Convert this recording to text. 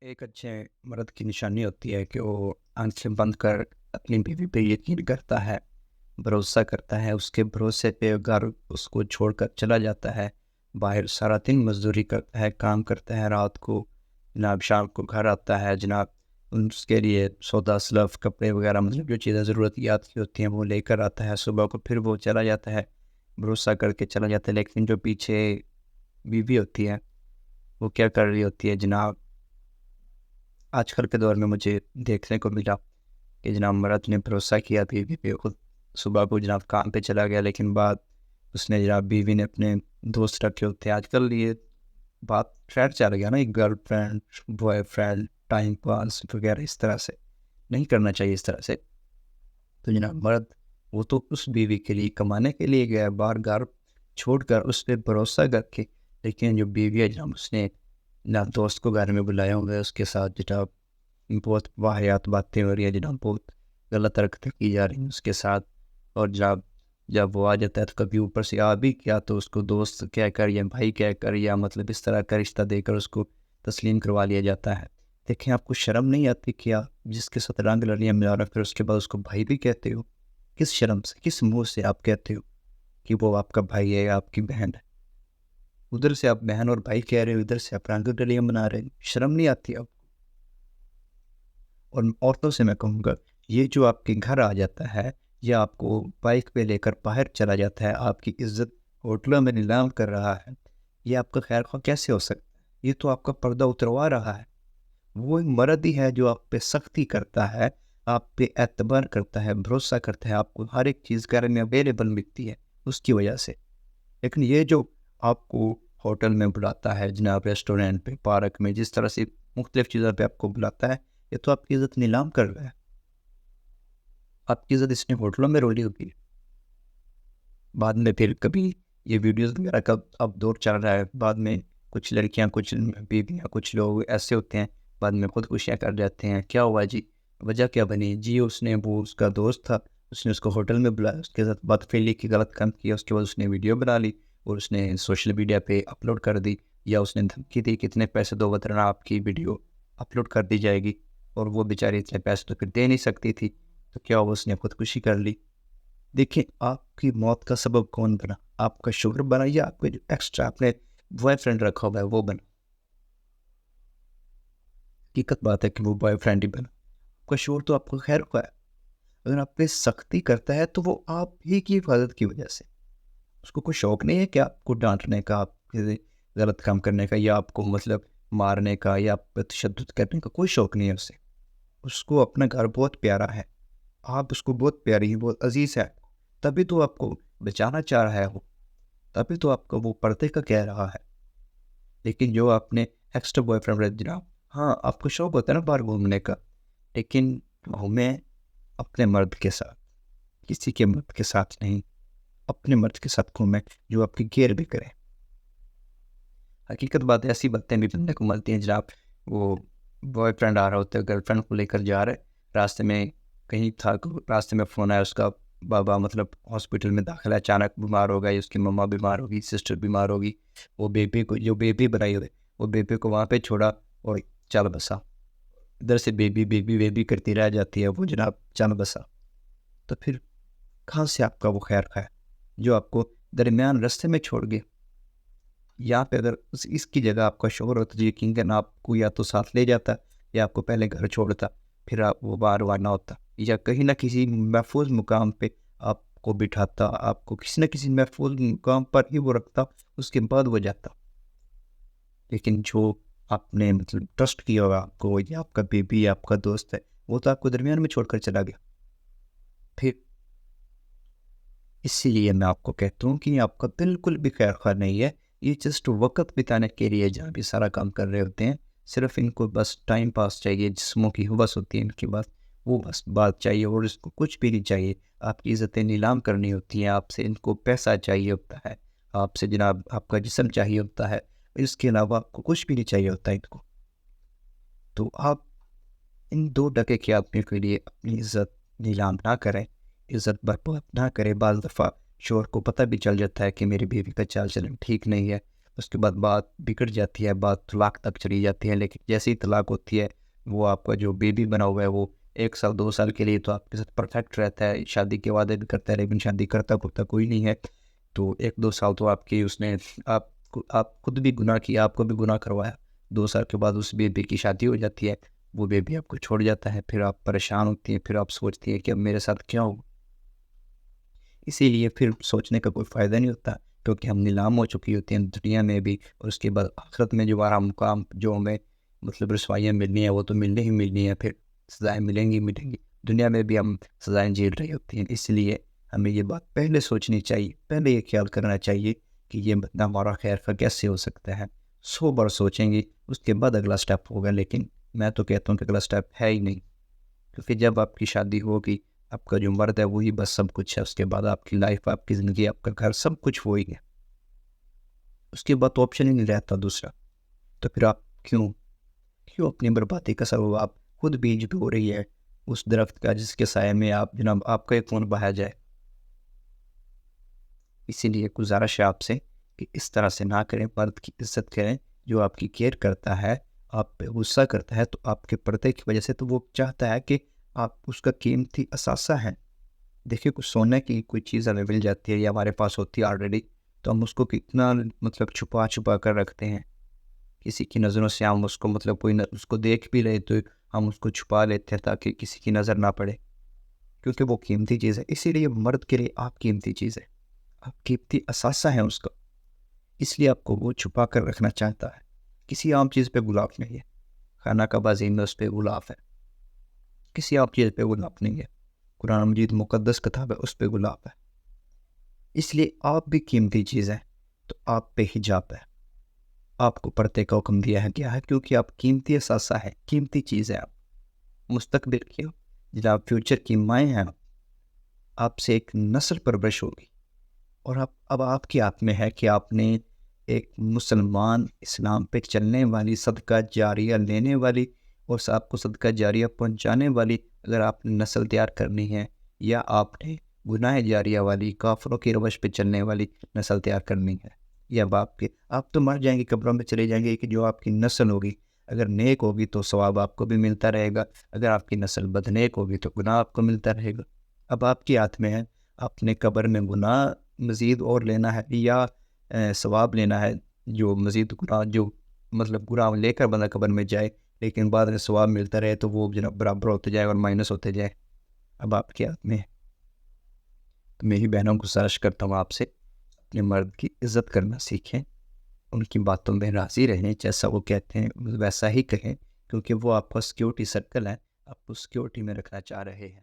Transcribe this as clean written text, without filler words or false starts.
एक अच्छे मर्द की निशानी होती है कि वो आँखें बंद कर अपनी बीवी पे यकीन करता है, भरोसा करता है, उसके भरोसे पे घर उसको छोड़कर चला जाता है, बाहर सारा दिन मज़दूरी करता है, काम करता है, रात को जनाब शाम को घर आता है जनाब, उसके लिए सौदा सलफ़ कपड़े वग़ैरह मतलब जो चीज़ें ज़रूरतियात की होती हैं वो लेकर आता है, सुबह को फिर वो चला जाता है, भरोसा करके चला जाता है। लेकिन जो पीछे बीवी होती है, वो क्या कर रही होती है जनाब, आजकल के दौर में मुझे देखने को मिला कि जनाब मर्द ने भरोसा किया बीवी पे, खुद सुबह को जनाब काम पे चला गया, लेकिन बाद उसने जनाब बीवी ने अपने दोस्त रखे होते हैं। आजकल ये बात ट्रेंड चल गया ना, एक गर्लफ्रेंड बॉयफ्रेंड टाइम पास वगैरह, इस तरह से नहीं करना चाहिए इस तरह से। तो जनाब मर्द वो तो उस बीवी के लिए कमाने के लिए गया है, बाहर घर छोड़कर उस पर भरोसा करके, लेकिन जो बीवी है जनाब उसने जनाब दोस्त को घर में बुलाया हुआ है, उसके साथ जनाब बहुत वाहियात बातें हो रही है जनाब, बहुत गलत हरकतें की जा रही हैं उसके साथ। और जब जब वो आ जाता है तो कभी ऊपर से आ भी किया तो उसको दोस्त कहकर या भाई कहकर या मतलब इस तरह का रिश्ता देकर उसको तस्लीम करवा लिया जाता है। देखें, आपको शर्म नहीं आती कि आप जिसके साथ रंग लड़ियाँ मिला रहे हो फिर उसके बाद उसको भाई भी कहते हो? किस शर्म से, किस मुँह से आप कहते हो कि वो आपका भाई है या आपकी बहन है? उधर से आप बहन और भाई कह रहे हो, इधर से आप रंग लड़ियाँ बना रहे हो, शर्म नहीं आती आप? और औरतों से मैं कहूँगा, ये जो आपके घर आ जाता है या आपको बाइक पे लेकर बाहर चला जाता है, आपकी इज़्ज़त होटलों में नीलाम कर रहा है, ये आपका खैर-ख्वाह कैसे हो सकता है? ये तो आपका पर्दा उतरवा रहा है। वो एक मर्द ही है जो आप पे सख्ती करता है, आप पे एतबार करता है, भरोसा करता है, आपको हर एक चीज़ घर में अवेलेबल मिलती है उसकी वजह से। लेकिन ये जो आपको होटल में बुलाता है जनाब, रेस्टोरेंट पे, पार्क में, जिस तरह से मुख्तलिफ़ चीज़ों पे आपको बुलाता है, ये तो आपकी इज़्ज़त नीलाम कर रहा है। आपकी इज़्ज़त इसने होटलों में रोली होगी है। बाद में फिर कभी ये वीडियोज़ वगैरह का अब दौर चल रहा है, बाद में कुछ लड़कियाँ, कुछ बीवियाँ, कुछ लोग ऐसे होते हैं, बाद में खुदकुशियाँ कर जाते हैं। क्या हुआ जी? वजह क्या बनी? जी उसने, वो उसका दोस्त था, उसने उसको होटल में बुलाया, उसके साथ बदफ़ेली की गलत काम किया, उसके बाद उसने वीडियो बना ली और उसने सोशल मीडिया पे अपलोड कर दी, या उसने धमकी दी कि इतने पैसे दो वरना आपकी वीडियो अपलोड कर दी जाएगी, और वो बेचारी इतने पैसे तो फिर दे नहीं सकती थी, तो क्या हुआ, उसने खुदकुशी कर ली। देखिए, आपकी मौत का सबब कौन बना? आपका शुगर बना या आपके जो एक्स्ट्रा आपने बॉयफ्रेंड रखा हुआ है वो बना? हकीकत बात है कि वो बॉयफ्रेंड ही बना। आपका शोर तो आपको खैर का है। अगर आप पे सख्ती करता है तो वो आप ही की हिफाजत की वजह से। उसको कोई शौक नहीं है कि आपको डांटने का, आपके गलत काम करने का, या आपको मतलब मारने का, या आप पे तशद्दुद करने का कोई शौक नहीं है उसे। उसको अपना घर बहुत प्यारा है, आप उसको बहुत प्यारी हैं, बहुत अजीज है, तभी तो आपको बचाना चाह रहा है वो, तभी तो आपको वो पर्दे का कह रहा है। लेकिन जो आपने एक्स्ट्रा बॉयफ्रेंड रख दिया, हाँ आपको शौक होता है ना बाहर घूमने का, लेकिन घूमें अपने मर्द के साथ, किसी के मर्द के साथ नहीं, अपने मर्द के साथ घूमें जो आपकी केयर भी करे। हकीकत बात है, ऐसी बातें भी बनने को मिलती हैं जनाब, वो बॉयफ्रेंड आ रहा होता है गर्लफ्रेंड को लेकर जा रहा है, रास्ते में कहीं था, रास्ते में फ़ोन आया उसका, बाबा मतलब हॉस्पिटल में दाखिल है, अचानक बीमार हो गई, उसकी मम्मा बीमार होगी, सिस्टर बीमार होगी, वो बेबी को, जो बेबी बनाई हुई, वो बेबी को वहाँ पे छोड़ा और चल बसा। इधर से बेबी बेबी बेबी करती रह जाती है वो जनाब, चल बसा। तो फिर कहाँ से आपका वो खैर खाया जो आपको दरमियान रास्ते में छोड़ गया? यहाँ पे अगर इसकी जगह आपका शोहर होता तो यकीन करना आपको या तो साथ ले जाता, या आपको पहले घर छोड़ता, फिर आप वो बार वार ना होता, या कहीं ना किसी महफूज मुकाम पे आपको बिठाता, आपको किसी न किसी महफूज मुकाम पर ही वो रखता, उसके बाद वो जाता। लेकिन जो आपने मतलब ट्रस्ट किया होगा आपको, ये आपका बेबी आपका दोस्त है, वो तो आपको दरमियान में छोड़कर चला गया। फिर इसीलिए मैं आपको कहता हूँ कि आपका बिल्कुल भी खैर ख्वाह नहीं है, ये जस्ट वक़्त बिताने के लिए जहाँ भी सारा काम कर रहे होते हैं, सिर्फ़ इनको बस टाइम पास चाहिए, जिस्मों की हवस होती है इनके पास, वो बस बात चाहिए और इसको कुछ भी नहीं चाहिए। आपकी इज़्ज़तें नीलाम करनी होती हैं, आपसे इनको पैसा चाहिए होता है, आपसे जनाब आपका जिस्म चाहिए होता है, इसके अलावा आपको कुछ भी नहीं चाहिए होता इनको। तो आप इन 2 टके के आदमियों के लिए अपनी इज़्ज़त नीलाम ना करें, इज़्ज़त बर्बाद ना करें। बाज़ दफ़ा शौहर को पता भी चल जाता है कि मेरी बीवी का चाल-चलन ठीक नहीं है, اس کے بعد بات بگڑ جاتی ہے، بات طلاق تک چلی جاتی ہے، لیکن جیسی ہی طلاق ہوتی ہے وہ آپ کا جو بیبی بنا ہوا ہے وہ 1 سال 2 سال کے لیے تو آپ کے ساتھ پرفیکٹ رہتا ہے، شادی کے وعدے بھی کرتا ہے، لیکن شادی کرتا کوئی نہیں ہے. تو 1 2 سال تو آپ کی اس نے آپ خود بھی گناہ کیا، آپ کو بھی گناہ کروایا. 2 سال کے بعد اس بیبی کی شادی ہو جاتی ہے، وہ بیبی آپ کو چھوڑ جاتا ہے، پھر آپ پریشان ہوتی ہیں، پھر آپ سوچتی ہیں کہ اب میرے ساتھ کیا ہو. اسی لیے پھر سوچنے کا کوئی فائدہ نہیں ہوتا، کیونکہ ہم نیلام ہو چکی ہوتی ہیں دنیا میں بھی، اور اس کے بعد آخرت میں جو ہمارا مقام، جو ہمیں مطلب رسوائیاں ملنی ہیں وہ تو ملنی ہی ملنی ہیں، پھر سزائیں ملیں گی. دنیا میں بھی ہم سزائیں جھیل رہی ہوتی ہیں. اس لیے ہمیں یہ بات پہلے سوچنی چاہیے، پہلے یہ خیال کرنا چاہیے کہ یہ بندہ ہمارا خیر خواہ کیسے ہو سکتا ہے. 100 بار سوچیں گے اس کے بعد اگلا سٹیپ ہوگا، لیکن میں تو کہتا ہوں کہ اگلا سٹیپ ہے ہی نہیں. کیونکہ جب آپ کی شادی ہوگی، آپ کا جو مرد ہے وہی بس سب کچھ ہے. اس کے بعد آپ کی لائف، آپ کی زندگی، آپ کا گھر، سب کچھ وہی ہے. اس کے بعد تو آپشن ہی نہیں رہتا دوسرا. تو پھر آپ کیوں اپنی بربادی کا سبب آپ خود بیج ہو رہی ہے اس درخت کا جس کے سائے میں آپ جناب آپ کا ایک خون بہا جائے. اسی لیے گزارش ہے آپ سے کہ اس طرح سے نہ کریں، مرد کی عزت کریں. جو آپ کی کیئر کرتا ہے، آپ پہ غصہ کرتا ہے، تو آپ کے پردے کی وجہ سے تو وہ چاہتا ہے کہ آپ اس کا قیمتی اثاثہ ہیں. دیکھیے کچھ سونے کی کوئی چیز ہمیں مل جاتی ہے یا ہمارے پاس ہوتی ہے آلریڈی، تو ہم اس کو کتنا مطلب چھپا کر رکھتے ہیں. کسی کی نظروں سے ہم اس کو مطلب اس کو دیکھ بھی رہے تو ہم اس کو چھپا لیتے ہیں تاکہ کسی کی نظر نہ پڑے، کیونکہ وہ قیمتی چیز ہے. اسی لیے مرد کے لیے آپ قیمتی چیز ہے، آپ قیمتی اثاثہ ہیں اس کا. اس لیے آپ کو وہ چھپا کر رکھنا چاہتا ہے. کسی عام چیز پہ غلاف نہیں ہے. خانہ کعبہ عظیم اس پہ غلاف ہے، کسی عام چیز پہ غلاف نہیں ہے. قرآن مجید مقدس کتاب ہے، اس پہ غلاف ہے. اس لیے آپ بھی قیمتی چیز ہیں، تو آپ پہ حجاب ہے. آپ کو پردے کا حکم دیا ہے کیا ہے؟ کیونکہ آپ قیمتی اثاثہ ہے، قیمتی چیز ہے. آپ مستقبل کی جناب فیوچر کی مائیں ہیں. آپ سے ایک نسل پرورش ہوگی، اور اب آپ کے ہاتھ میں ہے کہ آپ نے ایک مسلمان اسلام پہ چلنے والی، صدقہ جاریہ لینے والی، اور آپ کو صدقہ جاریہ پہنچانے والی اگر آپ نے نسل تیار کرنی ہے، یا آپ نے گناہ جاریہ والی، کافروں کی روش پہ چلنے والی نسل تیار کرنی ہے. یا آپ تو مر جائیں گے، قبروں میں چلے جائیں گے، کہ جو آپ کی نسل ہوگی اگر نیک ہوگی تو ثواب آپ کو بھی ملتا رہے گا، اگر آپ کی نسل بدنیک ہوگی تو گناہ آپ کو ملتا رہے گا. اب آپ کے ہاتھ میں ہے، اپنے قبر میں گناہ مزید اور لینا ہے یا ثواب لینا ہے. جو مزید گناہ، جو مطلب گناہ لے کر بندہ قبر میں جائے لیکن بعد میں ثواب ملتا رہے، تو وہ جناب برابر ہوتے جائے اور مائنس ہوتے جائے. اب آپ کے ہاتھ میں ہے. تو میری بہنوں کو گزارش کرتا ہوں آپ سے، اپنے مرد کی عزت کرنا سیکھیں، ان کی باتوں میں راضی رہیں، جیسا وہ کہتے ہیں ویسا ہی کہیں، کیونکہ وہ آپ کا سیکیورٹی سرکل ہے، آپ کو سیکیورٹی میں رکھنا چاہ رہے ہیں.